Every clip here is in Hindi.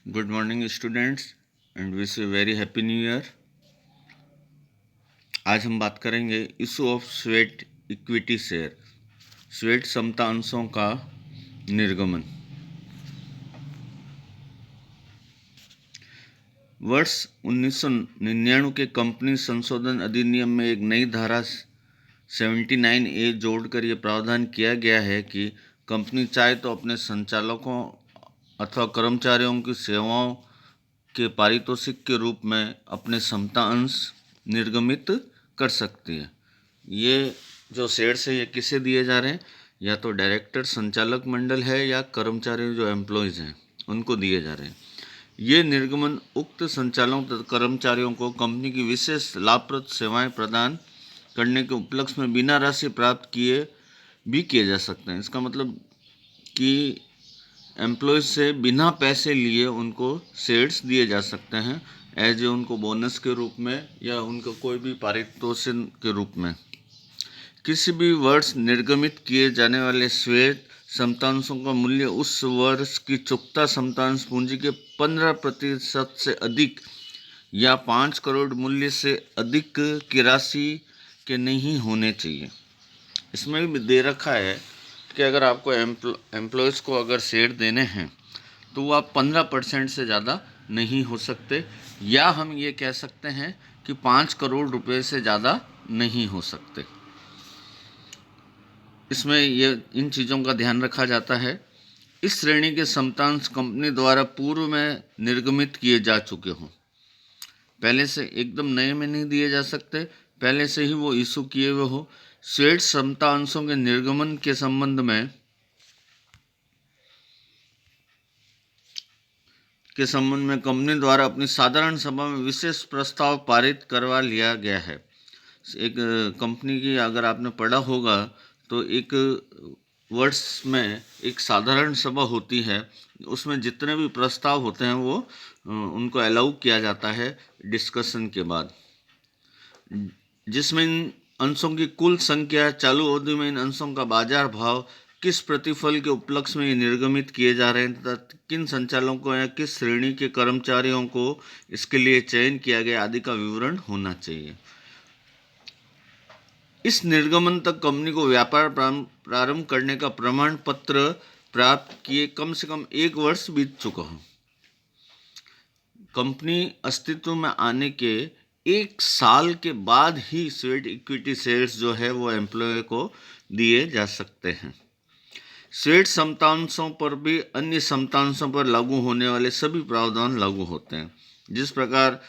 Good morning students and wish you very happy new year. आज हम बात करेंगे issue of sweat equity share, sweat समता अंशों का निर्गमन। वर्ष 1999 के कंपनी संशोधन अधिनियम में एक नई धारा 79A जोड़कर ये प्रावधान किया गया है कि कंपनी चाहे तो अपने संचालकों अथवा कर्मचारियों की सेवाओं के पारितोषिक के रूप में अपने समता अंश निर्गमित कर सकती है। ये जो शेयर्स है ये किसे दिए जा रहे हैं? या तो डायरेक्टर संचालक मंडल है या कर्मचारी जो एम्प्लॉयज़ हैं उनको दिए जा रहे हैं। ये निर्गमन उक्त संचालकों तथा कर्मचारियों को कंपनी की विशेष लाभप्रद सेवाएं प्रदान करने के उपलक्ष्य में बिना राशि प्राप्त किए भी किए जा सकते हैं। इसका मतलब कि एम्प्लॉयज़ से बिना पैसे लिए उनको शेयर्स दिए जा सकते हैं एज ए उनको बोनस के रूप में या उनको कोई भी पारितोषिक के रूप में। किसी भी वर्ष निर्गमित किए जाने वाले श्वेत समतांशों का मूल्य उस वर्ष की चुकता समतांश पूंजी के 15% से अधिक या 5 करोड़ मूल्य से अधिक की राशि के नहीं होने चाहिए। इसमें भी दे रखा है कि अगर आपको एम्प्लॉयज़ को अगर शेयर देने हैं तो वो आप 15% से ज़्यादा नहीं हो सकते, या हम ये कह सकते हैं कि 5 करोड़ रुपए से ज़्यादा नहीं हो सकते। इसमें ये इन चीज़ों का ध्यान रखा जाता है। इस श्रेणी के समतांश कंपनी द्वारा पूर्व में निर्गमित किए जा चुके हों, पहले से एकदम नए में नहीं दिए जा सकते, पहले से ही वो इशू किए हुए हो। स्वेट समता अंशों के निर्गमन के संबंध में कंपनी द्वारा अपनी साधारण सभा में विशेष प्रस्ताव पारित करवा लिया गया है। एक कंपनी की अगर आपने पढ़ा होगा तो एक वर्ष में एक साधारण सभा होती है, उसमें जितने भी प्रस्ताव होते हैं वो उनको अलाउ किया जाता है डिस्कशन के बाद, जिसमें इन अंशों की कुल संख्या, चालू अवधि में इन अंशों का बाजार भाव, किस प्रतिफल के उपलक्ष्य में ये निर्गमित किए जा रहे हैं तथा किन संचालकों या किस श्रेणी के कर्मचारियों को इसके लिए चयन किया गया आदि का विवरण होना चाहिए। इस निर्गमन तक कंपनी को व्यापार प्रारंभ करने का प्रमाण पत्र प्राप्त किए कम से कम 1 वर्ष बीत चुका हो। कंपनी अस्तित्व में आने के 1 साल के बाद ही स्वेट इक्विटी शेयर्स जो है वो एम्प्लॉय को दिए जा सकते हैं। स्वेट समतांशों पर भी अन्य समतांशों पर लागू होने वाले सभी प्रावधान लागू होते हैं। जिस प्रकार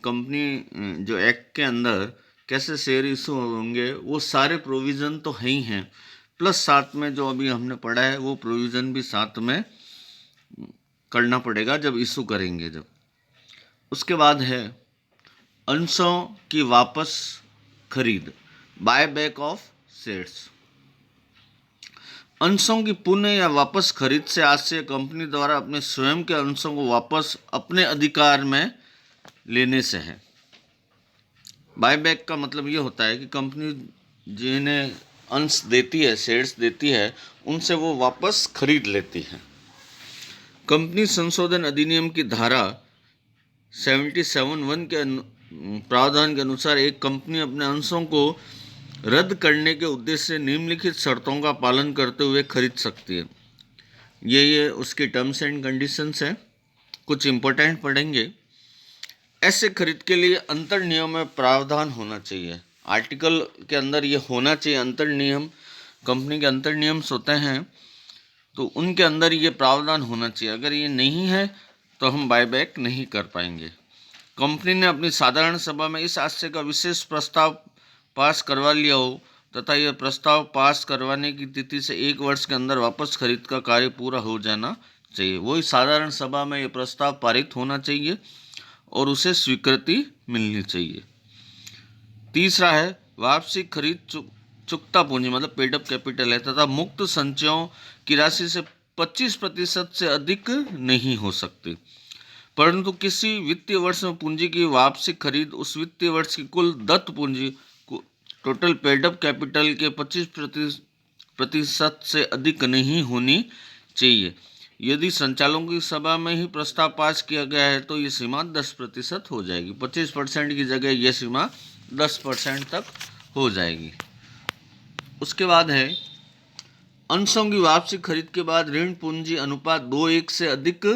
कंपनी जो एक्ट के अंदर कैसे शेयर इशू होंगे वो सारे प्रोविज़न तो है ही हैं, प्लस साथ में जो अभी हमने पढ़ा है वो प्रोविज़न भी साथ में करना पड़ेगा जब इशू करेंगे। जब उसके बाद है अंशों की वापस खरीद, बाय बैक ऑफ शेयर्स। अंशों की पुनः या वापस खरीद से आशय कंपनी द्वारा अपने स्वयं के अंशों को वापस अपने अधिकार में लेने से है। बायबैक का मतलब ये होता है कि कंपनी जिन्हें अंश देती है, शेयर्स देती है, उनसे वो वापस खरीद लेती है। कंपनी संशोधन अधिनियम की धारा 77(1) के प्रावधान के अनुसार एक कंपनी अपने अंशों को रद्द करने के उद्देश्य से निम्नलिखित शर्तों का पालन करते हुए खरीद सकती है। ये उसकी टर्म्स एंड कंडीशंस हैं, कुछ इम्पोर्टेंट पढ़ेंगे। ऐसे खरीद के लिए अंतर नियम में प्रावधान होना चाहिए। आर्टिकल के अंदर ये होना चाहिए अंतर नियम, कंपनी के अंतर नियम्स होते हैं तो उनके अंदर ये प्रावधान होना चाहिए। अगर ये नहीं है तो हम बायबैक नहीं कर पाएंगे। कंपनी ने अपनी साधारण सभा में इस आशय का विशेष प्रस्ताव पास करवा लिया हो तथा यह प्रस्ताव पास करवाने की तिथि से 1 वर्ष के अंदर वापस खरीद का कार्य पूरा हो जाना चाहिए। वही साधारण सभा में ये प्रस्ताव पारित होना चाहिए और उसे स्वीकृति मिलनी चाहिए। तीसरा है वार्षिक खरीद चुकता पूंजी, मतलब पेड अप कैपिटल है, तथा मुक्त संचयों की राशि से 25% से अधिक नहीं हो सकती, परंतु किसी वित्तीय वर्ष में पूंजी की वार्षिक खरीद उस वित्तीय वर्ष की कुल दत्त पूंजी को टोटल पेड अप कैपिटल के 25% से अधिक नहीं होनी चाहिए। यदि संचालकों की सभा में ही प्रस्ताव पास किया गया है तो ये सीमा 10% हो जाएगी। 25% की जगह ये सीमा 10% तक हो जाएगी। उसके बाद है अंशों की वापसी खरीद के बाद ऋण पूंजी अनुपात 2:1 से अधिक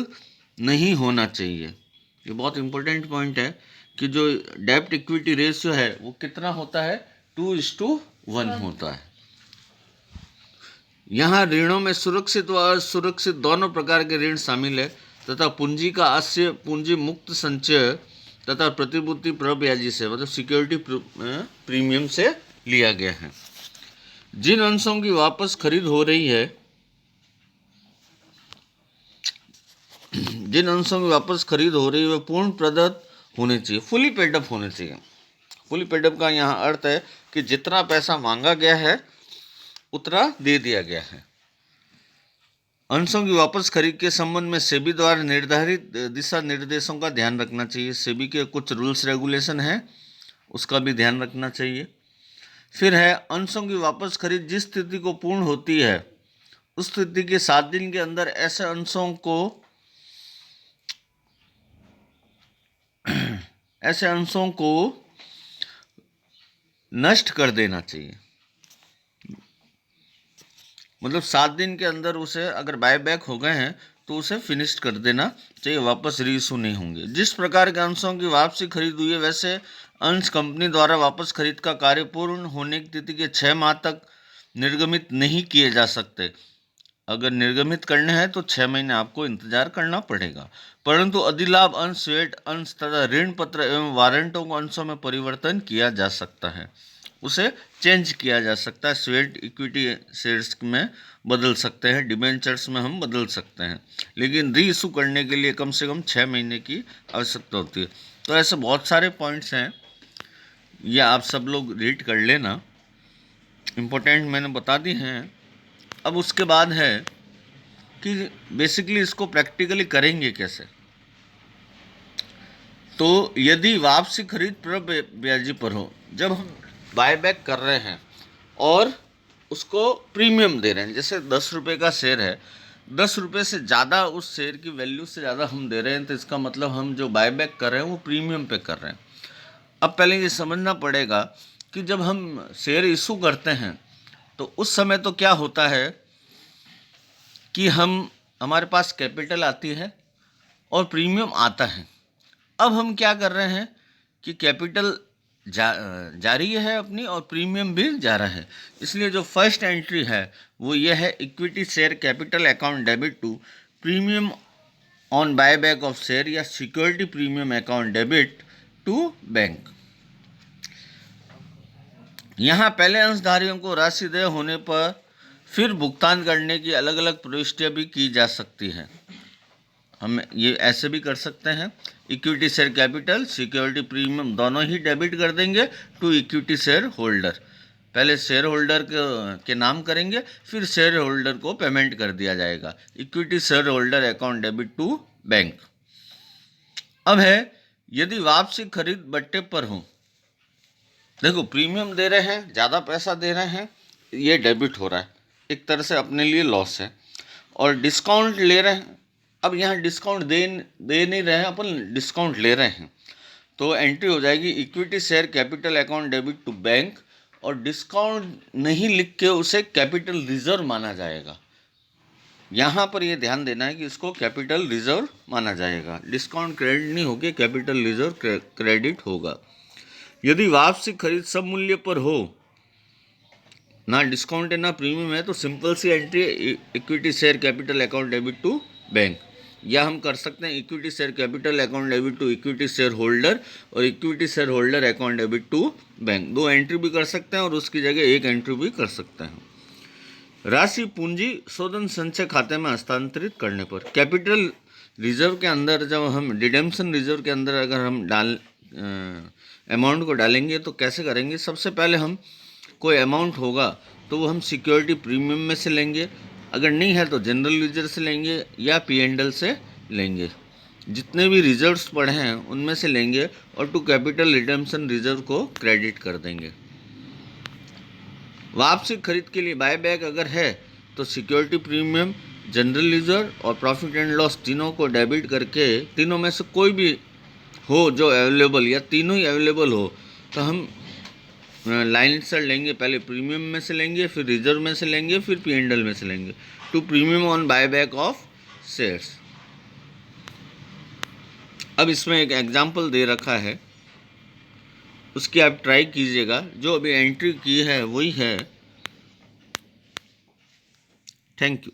नहीं होना चाहिए। ये बहुत इंपॉर्टेंट पॉइंट है कि जो डेब्ट इक्विटी रेशियो है वो कितना होता है, 2:1 होता है। यहाँ ऋणों में सुरक्षित व असुरक्षित दोनों प्रकार के ऋण शामिल है तथा पूंजी का आशय पूंजी मुक्त संचय तथा प्रतिभूति प्रब्याजी से मतलब सिक्योरिटी प्रीमियम से लिया गया है। जिन अंशों की वापस खरीद हो रही है वे पूर्ण प्रदत्त होने चाहिए, फुली पेडअप होने चाहिए। फुली पेडअप का यहाँ अर्थ है कि जितना पैसा मांगा गया है उतना दे दिया गया है। अंशों की वापस खरीद के संबंध में सेबी द्वारा निर्धारित दिशा निर्देशों का ध्यान रखना चाहिए। सेबी के कुछ रूल्स रेगुलेशन हैं, उसका भी ध्यान रखना चाहिए। फिर है अंशों की वापस खरीद जिस स्थिति को पूर्ण होती है उस स्थिति के 7 दिन के अंदर ऐसे अंशों को नष्ट कर देना चाहिए। मतलब 7 दिन के अंदर उसे अगर बाय बैक हो गए हैं तो उसे फिनिश कर देना चाहिए, वापस रीइशू नहीं होंगे। जिस प्रकार के अंशों की वापसी खरीद हुई है वैसे अंश कंपनी द्वारा वापस खरीद का कार्य पूर्ण होने की तिथि के 6 माह तक निर्गमित नहीं किए जा सकते। अगर निर्गमित करने हैं तो 6 महीने आपको इंतजार करना पड़ेगा। परंतु अधिलाभ अंश, स्वेट अंश तथा ऋण पत्र एवं वारंटों को अंशों में परिवर्तन किया जा सकता है, उसे चेंज किया जा सकता है। स्वेट इक्विटी शेयर्स में बदल सकते हैं, डिबेंचर्स में हम बदल सकते हैं, लेकिन री इशू करने के लिए कम से कम 6 महीने की आवश्यकता होती है। तो ऐसे बहुत सारे पॉइंट्स हैं, ये आप सब लोग रीड कर लेना, इम्पोर्टेंट मैंने बता दी हैं। अब उसके बाद है कि बेसिकली इसको प्रैक्टिकली करेंगे कैसे। तो यदि वापसी खरीद प्रब्याजी पर हो, जब हम बायबैक कर रहे हैं और उसको प्रीमियम दे रहे हैं, जैसे 10 रुपये का शेयर है, 10 रुपये से ज़्यादा उस शेयर की वैल्यू से ज़्यादा हम दे रहे हैं, तो इसका मतलब हम जो बायबैक कर रहे हैं वो प्रीमियम पे कर रहे हैं। अब पहले ये समझना पड़ेगा कि जब हम शेयर इशू करते हैं तो उस समय तो क्या होता है कि हमारे पास कैपिटल आती है और प्रीमियम आता है। अब हम क्या कर रहे हैं कि कैपिटल जारी है अपनी और प्रीमियम भी जा रहा है, इसलिए जो फर्स्ट एंट्री है वो ये है equity share capital account debit to premium on buyback of share या security premium account debit to bank. यहाँ पहले अंशधारियों को राशि देय होने पर फिर भुगतान करने की अलग अलग प्रविष्टियाँ भी की जा सकती हैं। हम ये ऐसे भी कर सकते हैं, equity share capital security premium दोनों ही डेबिट कर देंगे टू इक्विटी शेयर होल्डर। पहले शेयर होल्डर के नाम करेंगे, फिर शेयर होल्डर को पेमेंट कर दिया जाएगा। Equity share holder account debit to bank. अब है यदि वापसी खरीद बट्टे पर हो, देखो प्रीमियम दे रहे हैं, ज़्यादा पैसा दे रहे हैं, ये डेबिट हो रहा है, एक तरह से अपने लिए लॉस है। और डिस्काउंट ले रहे हैं, अब यहाँ डिस्काउंट दे नहीं रहे हैं, अपन डिस्काउंट ले रहे हैं, तो एंट्री हो जाएगी equity share capital account debit to bank, और डिस्काउंट नहीं लिख के उसे कैपिटल रिजर्व माना जाएगा। यहाँ पर ये ध्यान देना है कि इसको कैपिटल रिजर्व माना जाएगा, डिस्काउंट क्रेडिट नहीं होकर कैपिटल रिजर्व क्रेडिट होगा। यदि वापसी खरीद सब मूल्य पर हो, ना डिस्काउंट है ना प्रीमियम है, तो सिंपल सी entry equity share capital account debit to bank, या हम कर सकते हैं equity share capital account debit to equity share holder और equity share holder account debit to bank. 2 entry भी कर सकते हैं और उसकी जगह 1 एंट्री भी कर सकते हैं। राशि पूंजी शोधन संचय खाते में हस्तांतरित करने पर कैपिटल रिजर्व के अंदर, जब हम रिडेम्पशन रिजर्व के अंदर अगर हम अमाउंट को डालेंगे तो कैसे करेंगे। सबसे पहले हम कोई अमाउंट होगा तो वो हम सिक्योरिटी प्रीमियम में से लेंगे, अगर नहीं है तो जनरल लीजर से लेंगे या P&L से लेंगे, जितने भी रिजर्व्स पड़े हैं उनमें से लेंगे और टू कैपिटल रिडेम्पशन रिजर्व को क्रेडिट कर देंगे। वापसी खरीद के लिए बायबैक अगर है तो सिक्योरिटी प्रीमियम जनरल लीजर और प्रॉफिट एंड लॉस तीनों को डेबिट करके तीनों में से कोई भी हो जो अवेलेबल या तीनों ही अवेलेबल हो तो हम लाइन से लेंगे, पहले प्रीमियम में से लेंगे, फिर रिजर्व में से लेंगे, फिर P&L में से लेंगे to premium on buyback of shares. अब इसमें एक एग्जांपल दे रखा है, उसकी आप ट्राई कीजिएगा, जो अभी एंट्री की है वही है। Thank you.